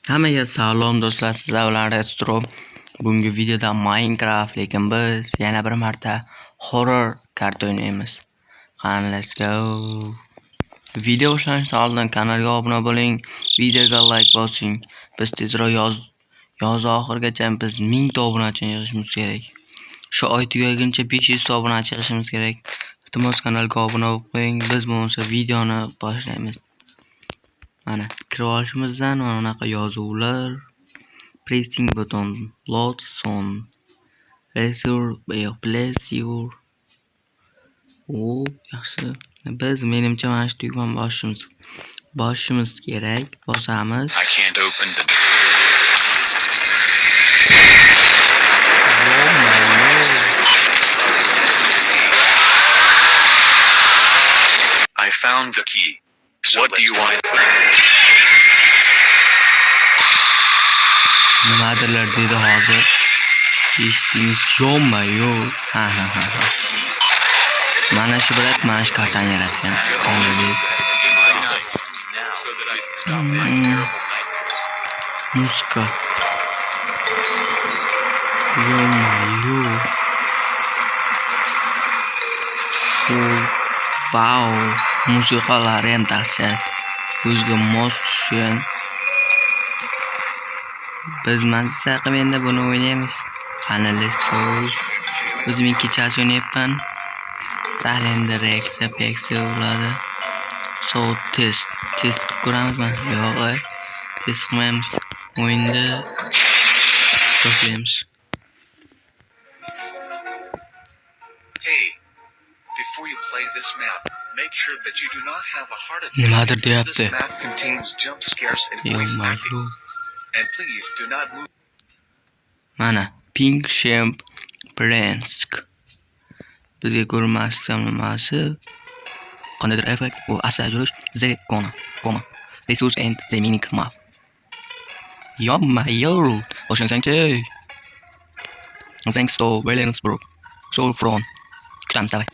Hammaga salom do'stlar, sizlar bilan Retro. Bugungi videoda Minecraft, lekin biz yana bir marta horror karta o'ynaymiz. Qani, let's go. Video boshlanishdan oldin kanalga obuna bo'ling, videoga like bosing. Biz tezroq yoz oxirigacha biz 1000 ta obunachi yig'ishimiz kerak. Shu oy tugaguncha 500 ta obunachi yig'ishimiz kerak. Iltimos kanalga obuna bo'ling. Biz bo'lmasa videoni boshlaymiz. Mana kirib olishimizdan mana bunaqa yozuvlar, pressing button, load son, place your. Yaxshi. Biz menimcha mana shu tugmani bosishimiz kerak. Bosamiz. I can't open the I found the key. What do you want? Nimadirlar dedi hozir. Eshitdingiz yo'qmi? Ha. Mana shu bilat mana shu kartani yaratgan. Qonunimiz. Muska. Yo'qmi? Wow. Musiqalari ham dahshat. O'ziga mos tushgan. Biz manzil qilib endi buni o'ynaymiz. Qani, let's go. O'zim kechasi o'ynayapman. Salender Pexa bo'ladi. So test qilib ko'ramizmi? Yo'q, test qilmaymiz. O'yinda boshlaymiz. Hey, before you play this map, make sure that you do not have a heart attack. Nimadir deyapti. This map contains jump scares and voice acting. And please do not move. Mana Pink Shemp Prinsk. Bizga ko'rmasdan nimasi? Qandaydir effekt, u asal yurish, the comma. Resource and the mini map. Yo. O'shanga thanks to Williamsburg. So from Klamsavay.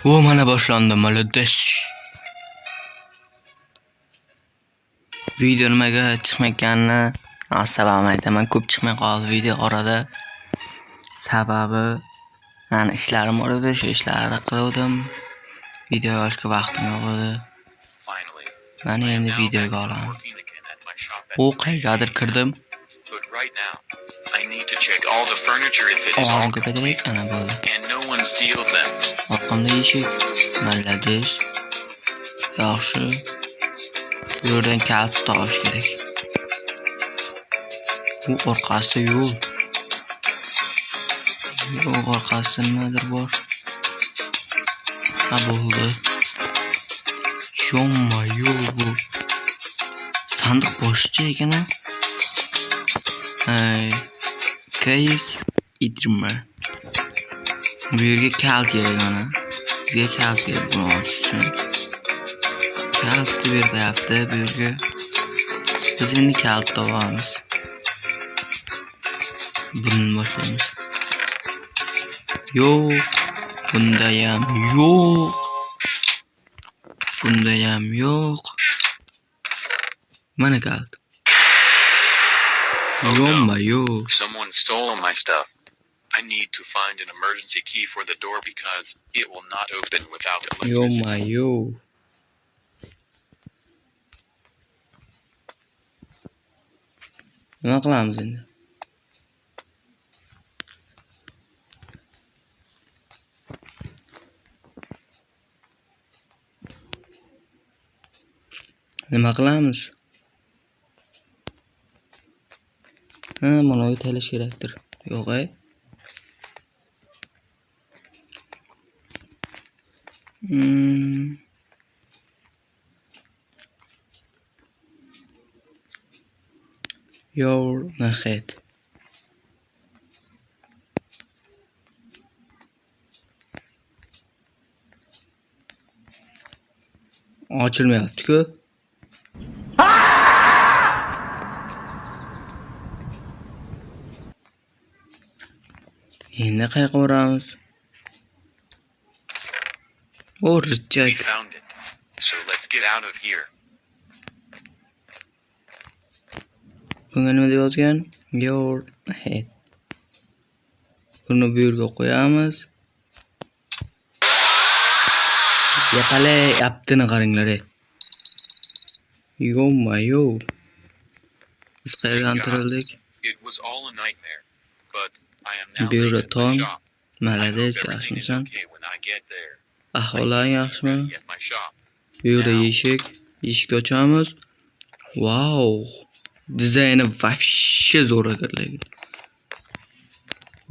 Mana boshlandi, молодец. Video nimaga chiqmayotganini sababini aytaman. Ko'p chiqmay qoldi video orada. Sababi meni ishlarim bor edi, shu ishlarni qildim. Video yozishga vaqtim yo'q edi. Mana endi videoga olaman. Qayergadir kirdim. I need to check all the furniture if it is all complete and no one steals them. Orqamda eshik. Молодец. Yaxshi. Bu yerdan kalt topish kerak. Bu orqasida yo'q. Orqasida nimadir bor. Ha, bo'ldi. Yo'q bu. Sandiq boshqa ekan-a? Case itirma. Bu yerga kalt kerak mana. Bizga kalt kerak buni olish uchun. Kalt beryapti bu yerga. Biz endi kalt topamiz. Buni boshlaymiz. Yo'q. Bundayam yo'q. Mana kalt. Someone stole my stuff. I need to find an emergency key for the door because it will not open without electricity. Nima qilamiz endi? Nima qilamiz? Mana taylash kerakdir. Yo'q-ay. Your nahet. Ochilmayapti-ku. Endi qayerga boramiz? O, We richak. found it. So let's get out of here. Bunga nima deb yozgan? Your head. Buni bu yerga qo'yamiz. Yaqalay, aptini qaranglar. Yo-mayo. Biz qayerga antirildik? It was all a nightmare, but I am now Bu late yerda at my tong. shop. I Malades, hope everything is yaxshimisan? okay when I get there. Ahvoling yaxshimi? Ready at my shop. Bu yerda eshikni ochamiz. Wow. Dizayni вообще zo'r ekanlar.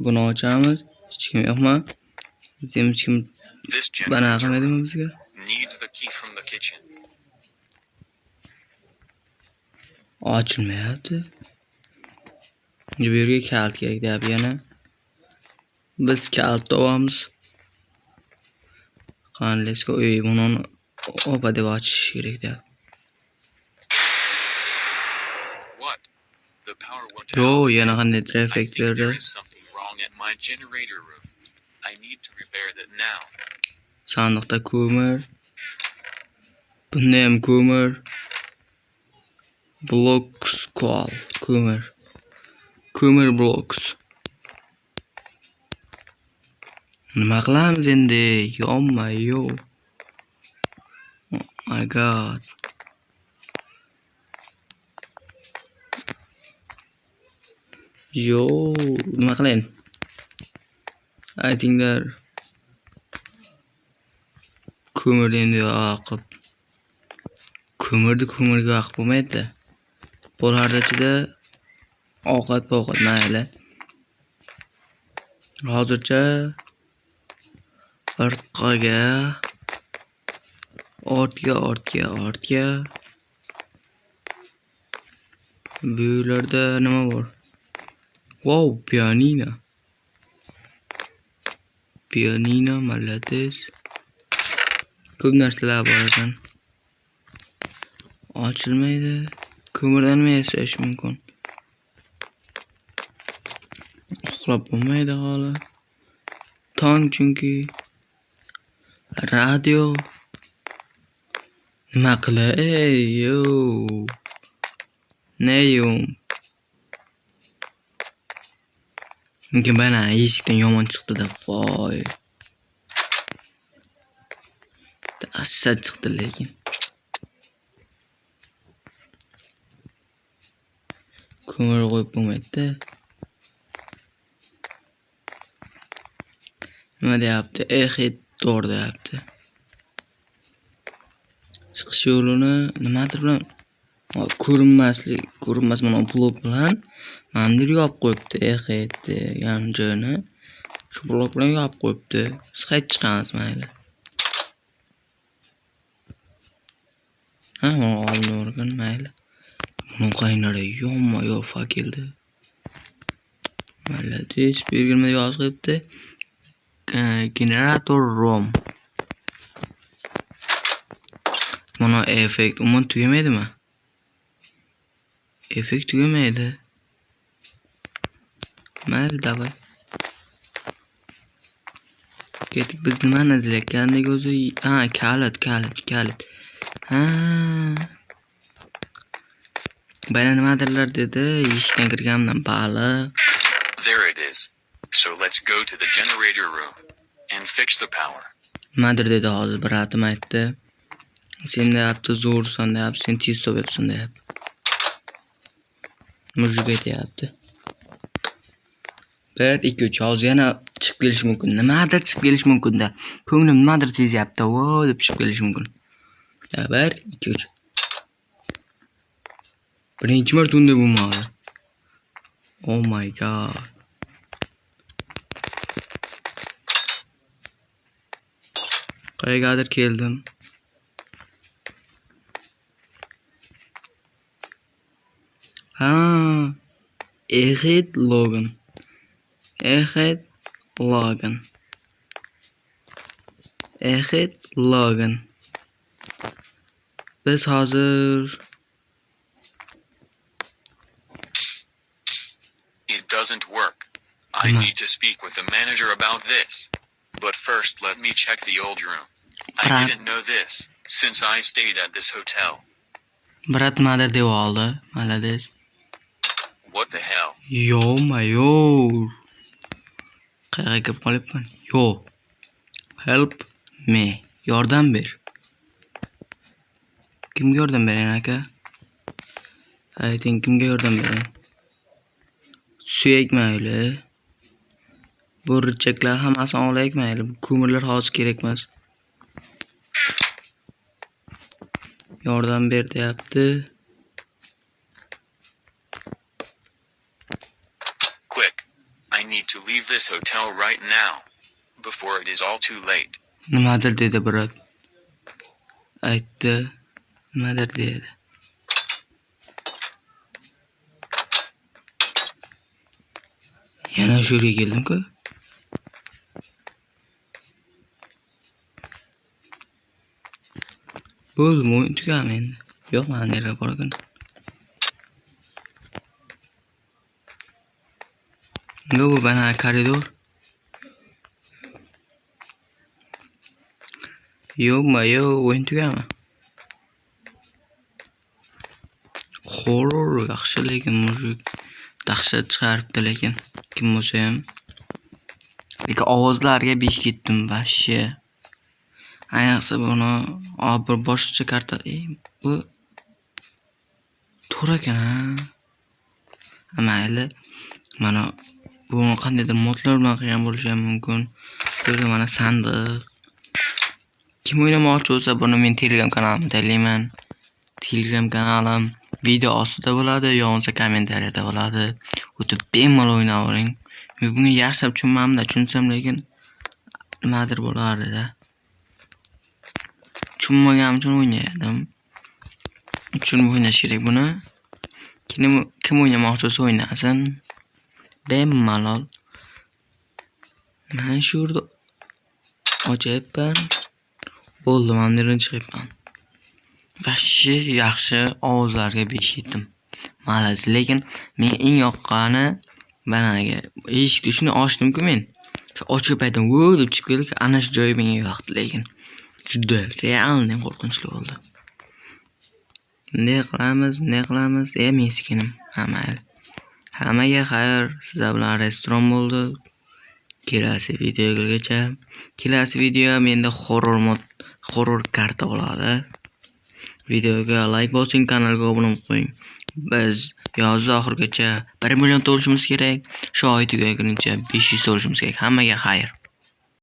Buni ochamiz. Hech kim yo'qmi? Hech kim This bana generator qilmaydimi bizga? needs the key from the kitchen. Ochilmayapti. Bu yerga kalt kerak deyapti yana. Biz kalt topamiz. Qani, let's go. Buni opa deb ochish kerak deyapti. What? The power went Yo, out. yana qanday I traffic think there berdi. is something wrong at my generator room. I need to repair that now. Sandiqda ko'mir. Bunda ham ko'mir. Blocks qol, ko'mir. Ko'mir blocks. Nima qilamiz endi? Yo-mayo. Oh my god. Yo, nima qilayin? Aytinglar. Ko'mirni endi yoqib. Ko'mirga yoqib bo'lmaydi. Bo'lardi ichida ovqat mayli. Hozircha ortga bu yerlarda nima bor? Wow, pianino. Malades. Ko'p narsalar bor ekan. Ochilmaydi. Ko'mirdan nima yasash mumkin? Uxlab bo'lmaydi hali. Tong chunki. Radio. Nima qilay? Yo. Neyum. Lekin bana eshikdan yomon chiqdi-da, voy. Dahshat chiqdi lekin. Ko'mir qo'yib bo'lmaydi-da. Nima deyapti? Ehid to'r deyapti. Chiqish yo'lini nimadir bilan ko'rinmas mana blok bilan mandir yopib qo'yibdi. Ehid degan joyni shu blok bilan yopib qo'yibdi. Biz qaytib chiqamiz mayli. Ha, oldin o'rgan mayli. Buni qaynara yo fakildi. Malades, belgilma yozib qo'yibdi. Generator ROM. Mana effekt umuman tugamaydimi? Effekt tugamaydi. Mayli, davay. Ketdik, biz nimani izlayotgandik o'zi? Ha, kalit. Ha. Bana nimadirlar dedi, eshikdan kirganimdan baliq. There it is. So let's go to the generator room and fix the power. Nimadir dedi hozir bir atim aytdi. Sen deyapti, zo'rsan deyapti, sen tez topyapsan deyapti. Mujik aytyapti. 1, 2, 3 hozir yana chiqib kelish mumkin. Nimadir chiqib kelish mumkin-da. Ko'nglim nimadir sezyapti. Voy deb chiqib kelish mumkin. 1, 2, 3. Birinchi marta unday bo'lmadi. Oh my god. Qayergadir keldim. Ha, Ehid Logan. Biz hozir It doesn't work. I need to speak with the manager about this. But first let me check the old room. I Brat. didn't know this, since I stayed at this hotel. Brat nimadir deb oldi. Malades. What the hell? Yo. Qayerga kirib qolyapman? Yo. Help me. Yordam ber. Kimga yordam bering aka? Ayting, kimga yordam bering? Suyak mayli. Bu richaklar hammasini olaylik mayli. Ko'mirlar hozir kerak emas. Yordam ber deyapti. Quick. I need to leave this hotel right now, before it is all too late. Nimadir dedi brat. Aytdi. Nimadir dedi. Yana shu yerga keldim-ku. Bo'ldi, o'yin tugami endi. Yo'q, mana nerga borgan. Nima bu bana koridor? Yo'qmi, o'yin tugami? Horror yaxshi, lekin mujik dahshat chiqaribdi, lekin kim bo'lsa ham. Lekin ovozlarga besh ketdim vashshi. Ayniqsa buni bir boshqa karta, bu to'g'ri ekan-a. Mayli. Mana buni qandaydir modlar bilan qilgan bo'lishi ham mumkin. Böyle mana sandiq. Kim o'ynamoqchi bo'lsa, buni men Telegram kanalimda taylayman. Telegram kanalim video ostida bo'ladi, yo'qsa kommentariyada bo'ladi. O'tib bemalol o'ynayvering. Men bunga yaxshilab tushunmamda, tushunsam lekin nimadir bo'lardi-da. Tushunmaganim uchun o'ynaydim. Tushunib o'ynash kerak buni. Kim o'ynamoqchi bo'lsa o'ynasin. Bemalol. Men shu yerda ojoyibman. Bo'ldi, men yerdan chiqibman. Vashshi yaxshi ovozlarga besh ketdim. Malaz, lekin men eng yoqqani banaga eshikni shuni ochdim-ku men. Shu ochib aytdim, "Vo" deb chiqib keldi, ana shu joy menga yoqdi, lekin juda realniy qo'rqinchli bo'ldi. Ne qilamiz? Meskinim. Hammaga xayr. Sizlar bilan restoran bo'ldi. Kelasi videogacha. Kelasi video menda horror karta bo'ladi. Videoga like bosing, kanalga obuna bo'ling. Biz yoz oxirigacha 1 million to'lishimiz kerak. Shu oy tugaguncha 500 to'lishimiz kerak. Hammaga xayr.